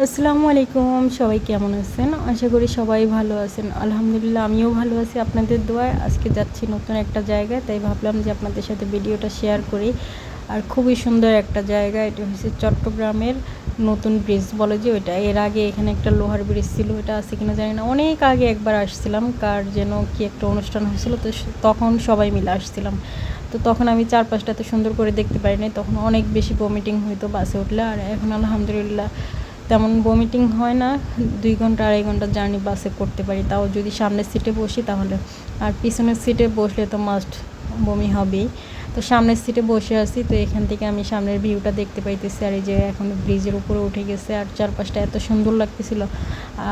আসসালামু আলাইকুম, সবাই কেমন আছেন? আশা করি সবাই ভালো আছেন। আলহামদুলিল্লাহ আমিও ভালো আছি আপনাদের দোয়ায়। আজকে যাচ্ছি নতুন একটা জায়গায়, তাই ভাবলাম যে আপনাদের সাথে ভিডিওটা শেয়ার করি। আর খুবই সুন্দর একটা জায়গা। এটা হচ্ছে চট্টগ্রামের নতুন ব্রিজ বলে যে ওইটা। এর আগে এখানে একটা লোহার ব্রিজ ছিল, ওটা আছে কিনা জানি না। অনেক আগে একবার আসছিলাম, কার যেন কি একটা অনুষ্ঠান হয়েছিল, তো তখন সবাই মিলে আসছিলাম। তো তখন আমি চারপাশটা এত সুন্দর করে দেখতে পারিনি, তখন অনেক বেশি ভমিটিং হইতো বাসে উঠলে। আর এখন আলহামদুলিল্লাহ তেমন ভমিটিং হয় না। 2 ঘন্টা 2.5 ঘন্টা জার্নি বাসে করতে পারি, তাও যদি সামনের সিটে বসি তাহলে। আর পিছনের সিটে বসলে তো মাস্ট বমি হবেই। তো সামনের সিটে বসে আছি, তো এখান থেকে আমি সামনের ভিউটা দেখতে পাইতেছি। আর এই যে এখন ব্রিজের উপরে উঠে গেছে, আর চারপাশটা এত সুন্দর লাগতেছিল।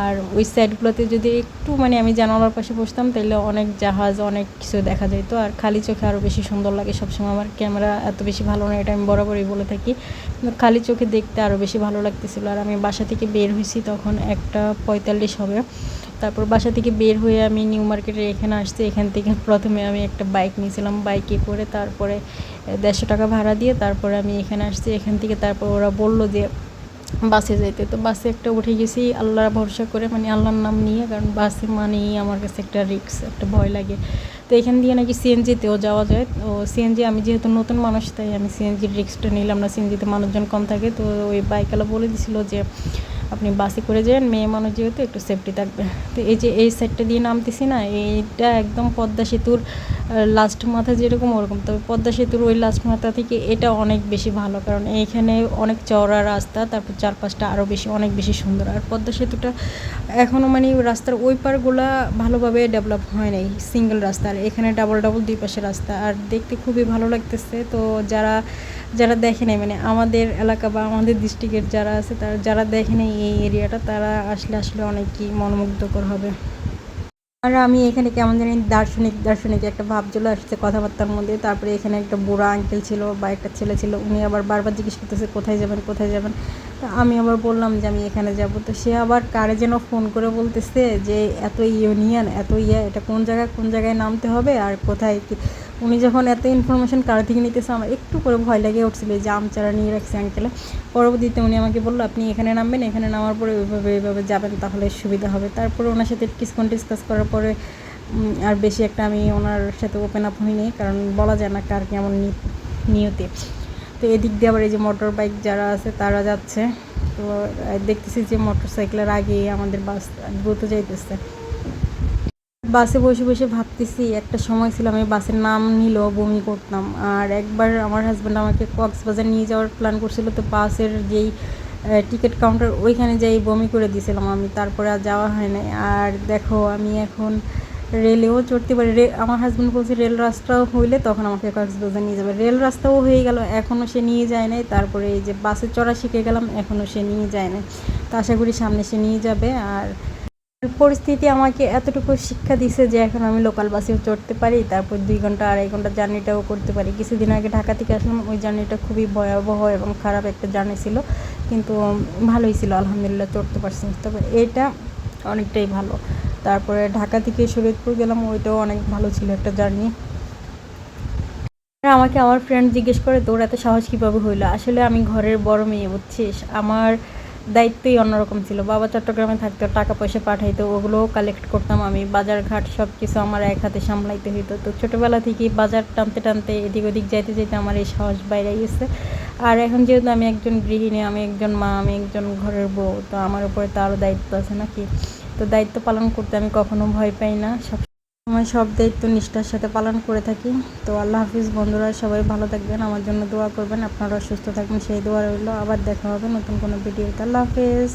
আর ওই সাইডগুলোতে যদি একটু আমি জানালার পাশে বসতাম, তাহলে অনেক জাহাজ অনেক কিছু দেখা যেত। আর খালি চোখে আরও বেশি সুন্দর লাগে। সবসময় আমার ক্যামেরা এত বেশি ভালো না, এটা আমি বরাবরই বলে থাকি, কিন্তু খালি চোখে দেখতে আরও বেশি ভালো লাগতেছিল। আর আমি বাসা থেকে বের হয়েছি তখন 1:45 হবে। তারপর বাসা থেকে বের হয়ে আমি নিউ মার্কেটের এখানে আসছি। এখান থেকে প্রথমে আমি একটা বাইক নিয়েছিলাম, বাইকে করে তারপরে 150 টাকা ভাড়া দিয়ে তারপরে আমি এখানে আসছি। এখান থেকে তারপর ওরা বললো যে বাসে যেতে, তো বাসে একটা উঠে গেছি আল্লাহর ভরসা করে, আল্লাহর নাম নিয়ে, কারণ বাসে মানেই আমার কাছে একটা রিস্ক, একটা ভয় লাগে। তো এখান দিয়ে নাকি সিএনজিতেও যাওয়া যায়। তো সিএনজি, আমি যেহেতু নতুন মানুষ তাই আমি সিএনজির রিস্কটা নিলাম না, সিএনজিতে মানুষজন কম থাকে। তো ওই বাইকওয়ালা বলে দিছিল যে আপনি বাসে করে যান, মেয়ে মানুষ যেহেতু একটু সেফটি থাকবে। তো এই যে এই সাইডটা দিয়ে নামতেছি না, এইটা একদম পদ্মা সেতুর লাস্ট মাথা যেরকম ওরকম, তবে পদ্মা সেতুর ওই লাস্ট মাথা থেকে এটা অনেক বেশি ভালো, কারণ এইখানে অনেক চওড়া রাস্তা, তারপর চারপাশটা আরও বেশি অনেক বেশি সুন্দর। আর পদ্মা সেতুটা এখনও রাস্তার ওই পারগুলা ভালোভাবে ডেভেলপ হয় নাই, সিঙ্গেল রাস্তা। আর এখানে ডাবল ডাবল 2 পাশে রাস্তা, আর দেখতে খুবই ভালো লাগতেছে। তো যারা যারা দেখে নাই, আমাদের এলাকা বা আমাদের ডিস্ট্রিক্টের যারা আছে, তারা যারা দেখে নাই এই এরিয়াটা, তারা আসলে আসলে অনেকই মনোমুগ্ধকর হবে। আর আমি এখানে কেমন জানি দার্শনিক দার্শনিক একটা ভাব চলে আসছে কথাবার্তার মধ্যে। তারপরে এখানে একটা বুড়া আঙ্কেল ছিল বা একটা ছেলে ছিল, উনি আবার বারবার জিজ্ঞেস করতেছে কোথায় যাবেন কোথায় যাবেন। তো আমি আবার বললাম যে আমি এখানে যাব। তো সে আবার কারে যেন ফোন করে বলতেছে যে এত ইউনিয়ন এত এটা কোন জায়গায় নামতে হবে আর কোথায় কি। উনি যখন এত ইনফরমেশন কার থেকে নিতেছে, আমার একটু করে ভয় লেগে উঠছিল যে আমচারা নিয়ে রাখছে আঙ্কেলে। পরবর্তীতে উনি আমাকে বললো আপনি এখানে নামবেন, এখানে নামার পরে এইভাবে যাবেন, তাহলে সুবিধা হবে। তারপরে ওনার সাথে কিছুক্ষণ ডিসকাস করার পরে আর বেশি একটা আমি ওনার সাথে ওপেন আপ হইনি, কারণ বলা যায় না কার কেমন নিয়তি। তো এদিক দিয়ে আবার এই যে মোটর বাইক যারা আছে তারা যাচ্ছে। তো দেখতেছি যে মোটর সাইকেলের আগে আমাদের বাস দ্রুত যাইতেছে। বাসে বসে বসে ভাবতেছি, একটা সময় ছিল আমি বাসের নাম নিলেও বমি করতাম। আর একবার আমার হাজব্যান্ড আমাকে কক্সবাজার নিয়ে যাওয়ার প্ল্যান করছিল, তো বাসের যেই টিকিট কাউন্টার ওইখানে যাই বমি করে দিয়েছিলাম আমি, তারপরে আর যাওয়া হয় নাই। আর দেখো আমি এখন রেলেও চড়তে পারি। আমার হাজব্যান্ড বলছে রেল রাস্তাও হইলে তখন আমাকে কক্সবাজার নিয়ে যাবে। রেল রাস্তাও হয়ে গেল, এখনও সে নিয়ে যায় নাই। তারপরে এই যে বাসে চড়া শিখে গেলাম, এখনও সে নিয়ে যায় নাই। তো আশা করি সামনে সে নিয়ে যাবে। আর পরিস্থিতি আমাকে এতটুকু শিক্ষা দিছে যে এখন আমি লোকাল বাসেও চড়তে পারি, তারপর 2 ঘন্টা 2.5 ঘন্টা জার্নিটাও করতে পারি। কিছুদিন আগে ঢাকা থেকে আসলাম, ওই জার্নিটা খুবই ভয়াবহ এবং খারাপ একটা জার্নি ছিল, কিন্তু ভালোই ছিল আলহামদুলিল্লাহ, চড়তে পারছি। তবে এটা অনেকটাই ভালো। তারপরে ঢাকা থেকে শরীয়তপুর গেলাম, ওইটাও অনেক ভালো ছিল একটা জার্নি। আমাকে আমার ফ্রেন্ড জিজ্ঞেস করে তোর এত সাহস কীভাবে হইলো। আসলে আমি ঘরের বড় মেয়ে, বুঝছিস, আমার দায়িত্বই অন্যরকম ছিল। বাবা চট্টগ্রামে থাকতো, টাকা পয়সা পাঠাইতো, ওগুলোও কালেক্ট করতাম আমি। বাজার ঘাট সব কিছু আমার এক হাতে সামলাইতে হইতো। তো ছোটোবেলা থেকেই বাজার টানতে টানতে এদিক ওদিক যাইতে যাইতে আমার এই সাহস বাইরে গেছে। আর এখন যেহেতু আমি একজন গৃহিণী, আমি একজন মা, আমি একজন ঘরের বউ, তো আমার উপরে তো আরও দায়িত্ব আছে নাকি। তো দায়িত্ব পালন করতে আমি কখনো ভয় পাই না, সময় সব দায়িত্ব নিষ্ঠার সাথে পালন করে থাকি। তো আল্লাহ হাফিজ বন্ধুরা, সবাই ভালো থাকবেন, আমার জন্য দোয়া করবেন, আপনারা সুস্থ থাকবেন সেই দোয়া রইল। আবার দেখা হবে নতুন কোনো ভিডিওতে। আল্লাহ হাফিজ।